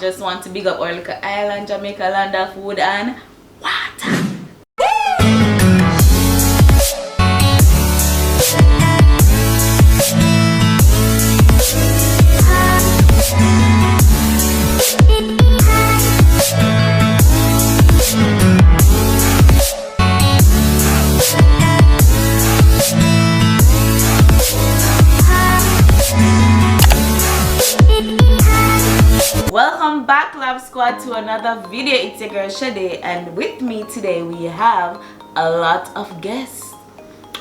just want to big up our little island, Jamaica, land of food and water. Welcome back, Love Squad, to another video. It's your girl Shade, and with me today we have a lot of guests.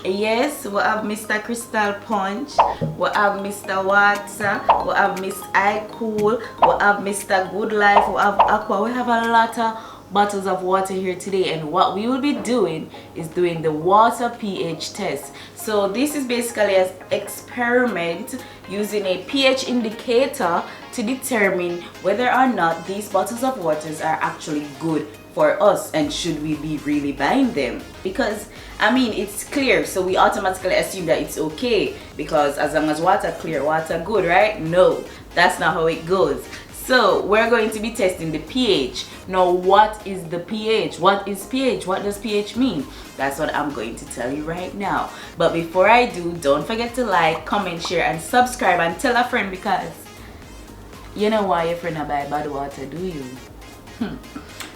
Yes, we have Mr. Crystal Punch, we have Mr. Water, we have Miss I Cool, we have Mr. Good Life, we have Aqua. We have a lot of bottles of water here today, and what we will be doing is doing the water pH test. So this is basically an experiment using a pH indicator to determine whether or not these bottles of waters are actually good for us and should we be really buying them. Because I mean, it's clear, so we automatically assume that it's okay because as long as water clear, water good, right? No, that's not how it goes. So we're going to be testing the pH. Now, what is the pH? What is pH? What does pH mean? That's what I'm going to tell you right now. But before I do, don't forget to like, comment, share, and subscribe, and tell a friend, because you know why your friend buy bad water, do you?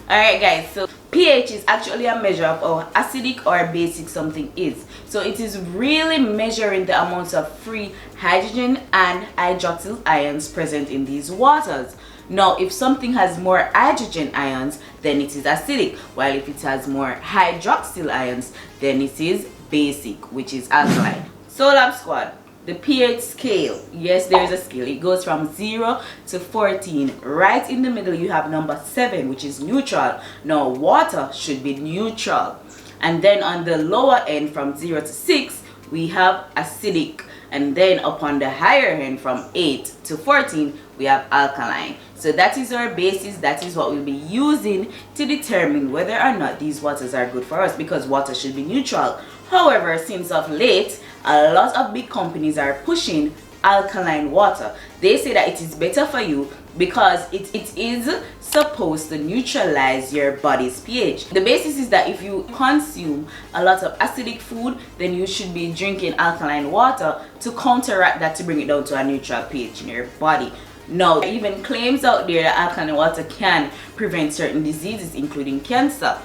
Alright guys, so pH is actually a measure of how acidic or basic something is. So it is really measuring the amounts of free hydrogen and hydroxyl ions present in these waters. Now, if something has more hydrogen ions, then it is acidic, while if it has more hydroxyl ions, then it is basic, which is alkaline. So Lab Squad, the pH scale, yes, there is a scale. It goes from 0 to 14. Right in the middle you have number 7, which is neutral. Now water should be neutral. And then on the lower end from 0 to 6 we have acidic. And then upon the higher end from 8 to 14 we have alkaline. So that is our basis. That is what we'll be using to determine whether or not these waters are good for us, because water should be neutral. However, since of late, a lot of big companies are pushing alkaline water. They say that it is better for you because it is supposed to neutralize your body's pH. The basis is that if you consume a lot of acidic food, then you should be drinking alkaline water to counteract that, to bring it down to a neutral pH in your body. Now, there are even claims out there that alkaline water can prevent certain diseases, including cancer.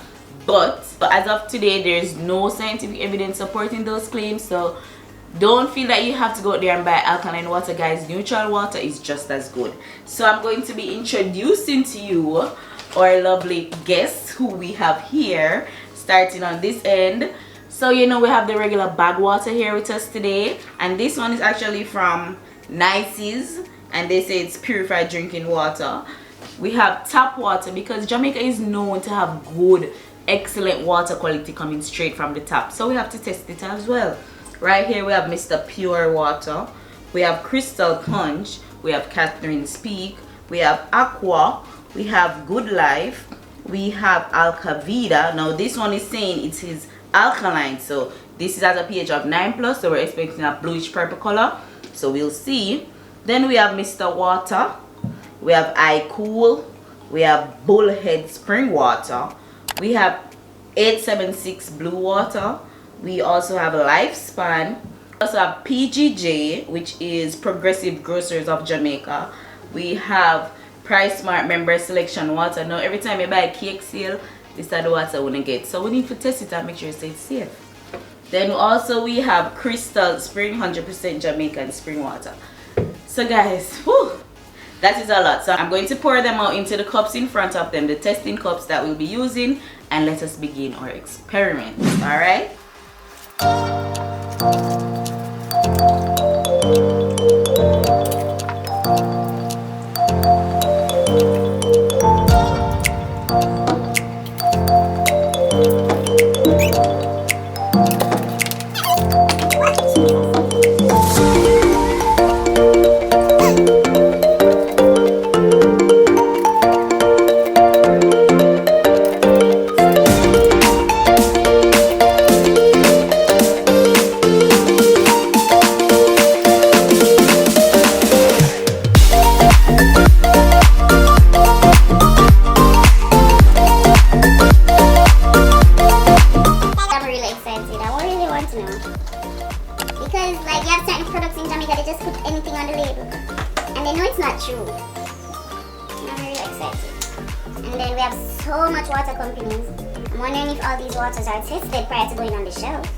But as of today, there is no scientific evidence supporting those claims, so don't feel that you have to go out there and buy alkaline water, guys. Neutral water is just as good. So I'm going to be introducing to you our lovely guests who we have here, starting on this end. So you know, we have the regular bag water here with us today, and this one is actually from Nice's, and they say it's purified drinking water. We have tap water because Jamaica is known to have good, excellent water quality coming straight from the tap, so we have to test it as well. Right here we have Mr. Pure Water, we have Crystal Punch, we have Catherine Speak, we have Aqua, we have Good Life, we have Alcavida. Now this one is saying it is alkaline, so this is at a pH of 9+, so we're expecting a bluish purple color, so we'll see. Then we have Mr. Water, we have I Cool, we have Bullhead Spring Water, we have 876 Blue Water, we also have Lifespan, we also have PGJ, which is Progressive Grocers of Jamaica. We have Price Smart Member Selection Water. Now every time you buy a cake sale, this is the water we want to get, so we need to test it and make sure it's safe. Then also we have Crystal Spring 100% Jamaican spring water. So guys, whew, that is a lot. So I'm going to pour them out into the cups in front of them, the testing cups that we'll be using, and let us begin our experiment. All right. And then we have so much water companies. I'm wondering if all these waters are tested prior to going on the shelf.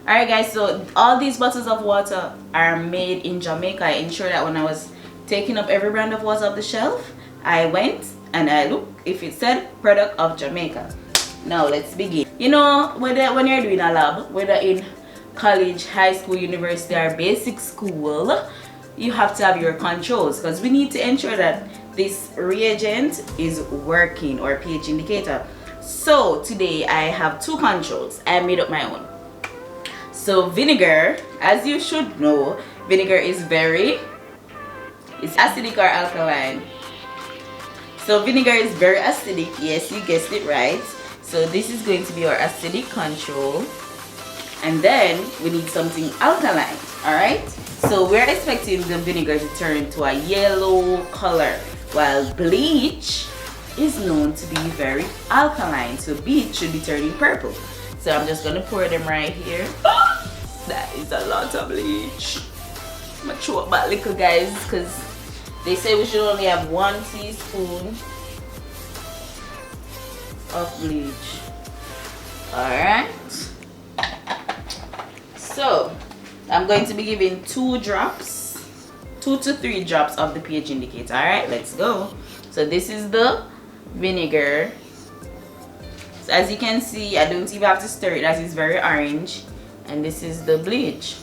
Alright guys, so all these bottles of water are made in Jamaica. I ensured that when I was taking up every brand of water off the shelf, I went and I looked if it said product of Jamaica. Now let's begin. You know, when you're doing a lab, whether in college, high school, university, or basic school, you have to have your controls because we need to ensure that this reagent is working, or pH indicator. So today I have two controls. I made up my own. So vinegar, as you should know, vinegar is acidic or alkaline. So vinegar is very acidic. Yes, you guessed it right. So this is going to be our acidic control. And then we need something alkaline. Alright? So we're expecting the vinegar to turn to a yellow color, while bleach is known to be very alkaline. So bleach should be turning purple. So I'm just gonna pour them right here. That is a lot of bleach. I'm gonna throw it back little guys, because they say we should only have 1 teaspoon of bleach. Alright. So I'm going to be giving 2 to 3 drops of the pH indicator. Alright, let's go. So this is the vinegar. So as you can see, I don't even have to stir it as it's very orange. And this is the bleach.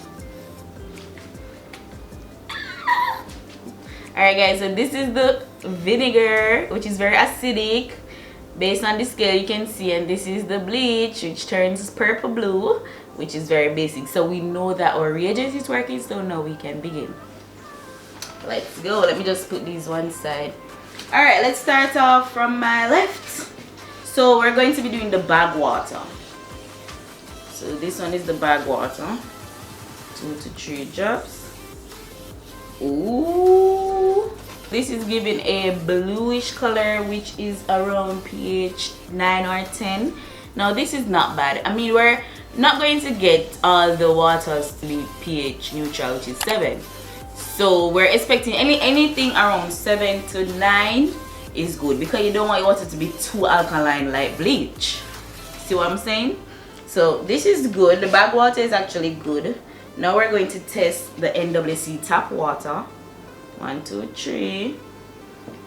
Alright guys, so this is the vinegar, which is very acidic. Based on the scale you can see, and this is the bleach, which turns purple blue, which is very basic. So we know that our reagent is working, so now we can begin. Let's go. Let me just put these one side. Alright, let's start off from my left. So we're going to be doing the bag water. So this one is the bag water. 2 to 3 drops. Ooh. This is giving a bluish color, which is around pH 9 or 10. Now this is not bad. I mean, we're not going to get all the waters to be pH neutral, which is 7. So we're expecting anything around 7 to 9 is good, because you don't want your water to be too alkaline like bleach. See what I'm saying? So this is good. The bag water is actually good. Now we're going to test the NWC tap water. 1, 2, 3.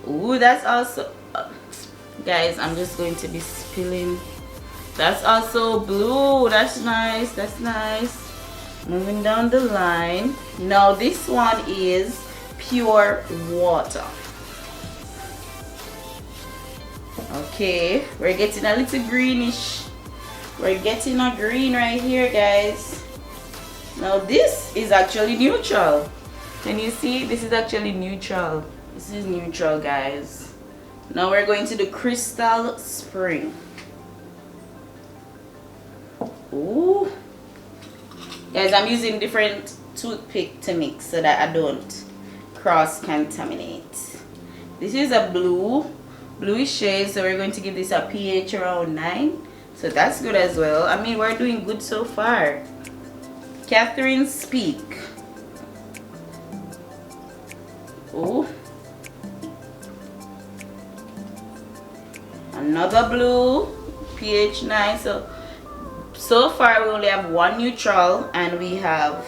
Ooh, that's also guys, I'm just going to be spilling. That's also blue. That's nice. That's nice. Moving down the line. Now this one is pure water. Okay, we're getting a little greenish. We're getting a green right here, guys. Now this is actually neutral. Can you see? This is actually neutral. This is neutral, guys. Now we're going to do Crystal Spring. Ooh. Guys, I'm using different toothpick to mix so that I don't cross-contaminate. This is a bluish shade, so we're going to give this a pH around 9. So that's good as well. I mean, we're doing good so far. Catherine Speak. Ooh. Another blue, pH 9. So far we only have 1 neutral, and we have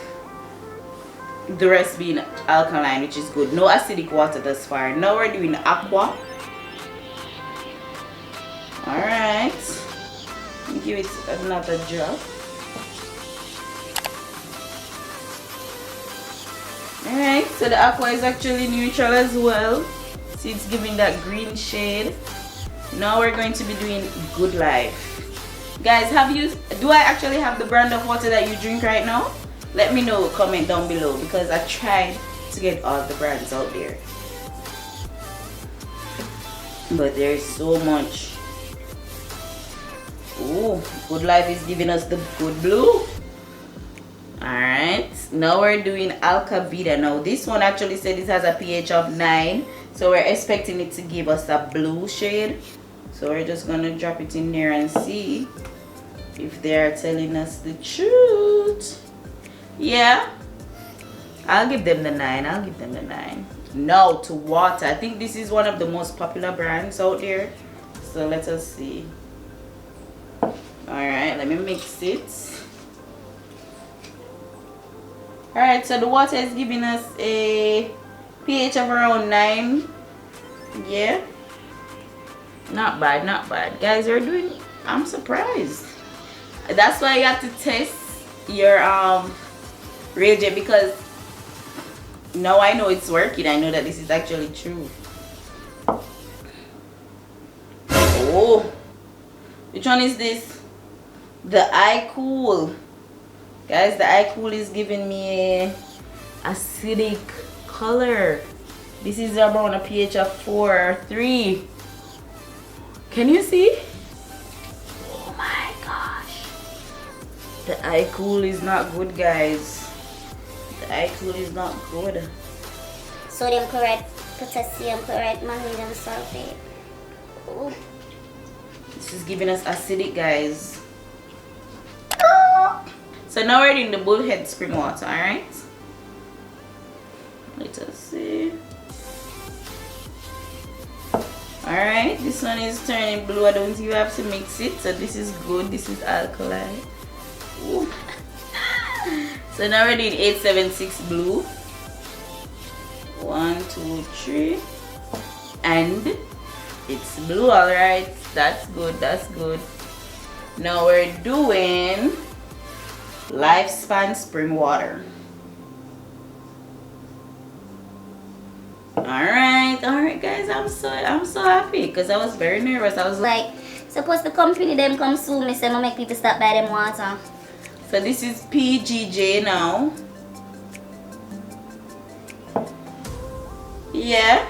the rest being alkaline, which is good. No acidic water thus far. Now we're doing aqua. Alright. Give it another drop. Alright, so the aqua is actually neutral as well. See, it's giving that green shade. Now we're going to be doing Good Life. Guys, do I actually have the brand of water that you drink right now? Let me know, comment down below, because I tried to get all the brands out there, but there's so much. Ooh, Good Life is giving us the good blue. Alright, now we're doing Alka Vida. Now this one actually said it has a pH of 9, So we're expecting it to give us a blue shade. So we're just gonna drop it in there and see if they are telling us the truth. Yeah, I'll give them the 9. I'll give them the 9. No to water. I think this is one of the most popular brands out there. So let us see. Alright, let me mix it. Alright, so the water is giving us a pH of around 9. Yeah. Not bad, not bad. Guys, you're doing, I'm surprised. That's why you have to test your reagent, because now I know it's working. I know that this is actually true. Oh, which one is this? The iCool. Guys, the iCool is giving me a acidic color. This is around a pH of 4 or 3. Can you see? Oh my gosh. The iCool is not good, guys. The iCool is not good. Sodium chloride, potassium chloride, magnesium sulfate. Ooh. This is giving us acidic, guys. So now we're in the bullhead spring water, alright? Let us see. Alright, this one is turning blue. I don't think you have to mix it. So this is good. This is alkali. Ooh. So now we're doing 876 blue. 1, 2, 3. And it's blue, alright. That's good, that's good. Now we're doing Lifespan spring water. Alright guys, I'm so happy because I was very nervous. I was like, suppose the company them come sue me, say make people stop buy them water. So this is PGJ now. Yeah.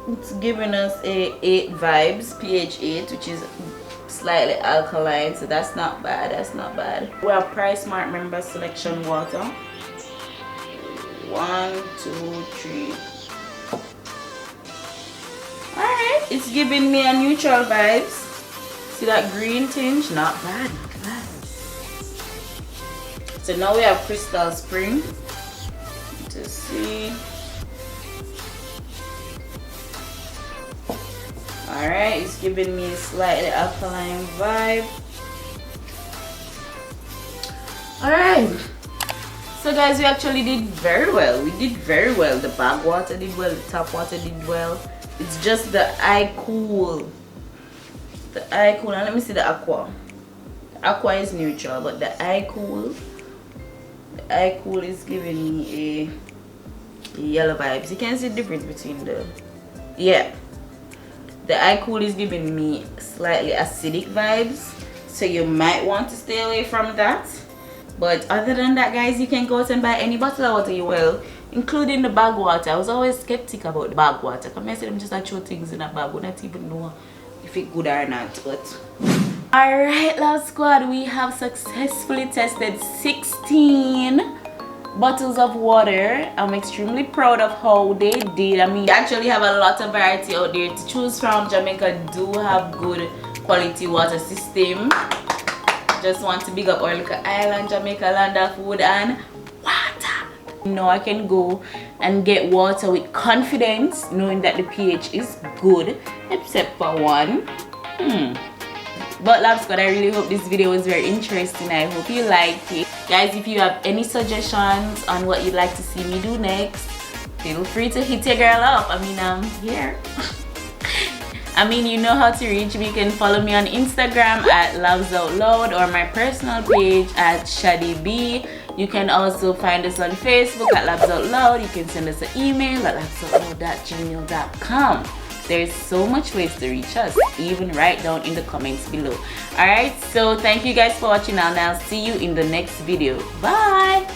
It's giving us a 8 vibes, pH 8, which is slightly alkaline, so that's not bad, that's not bad. We have Price Smart Member Selection Water. 1, 2, 3. Alright, it's giving me a neutral vibes. See that green tinge? Not bad, not bad. So now we have Crystal Spring. To see. Alright, it's giving me a slightly alkaline vibe. Alright. So guys, we actually did very well. We did very well. The bag water did well, the tap water did well. It's just the iCool. The iCool, and let me see the aqua. The aqua is neutral, but the iCool is giving me a yellow vibes. You can see the difference between the, yeah. The iCool is giving me slightly acidic vibes, so you might want to stay away from that. But other than that, guys, you can go out and buy any bottle of water you will, including the bag water. I was always skeptic about the bag water. Come here, say them just like throw things in a bag. We don't even know if it's good or not. But alright, Love Squad, we have successfully tested 16 bottles of water. I'm extremely proud of how they did. I mean, they actually have a lot of variety out there to choose from. Jamaica do have good quality water system. Just want to big up our little island, Jamaica, land of food and water. Now I can go and get water with confidence, knowing that the pH is good, except for one. But Love Squad, I really hope this video was very interesting. I hope you liked it. Guys, if you have any suggestions on what you'd like to see me do next, feel free to hit your girl up. I mean, I'm here. I mean, you know how to reach me. You can follow me on Instagram at Loves Out Loud or my personal page at ShadiB. You can also find us on Facebook at Loves Out Loud. You can send us an email at lovesoutloud@gmail.com. There's so much ways to reach us, even right down in the comments below. Alright, so thank you guys for watching, and I'll see you in the next video. Bye!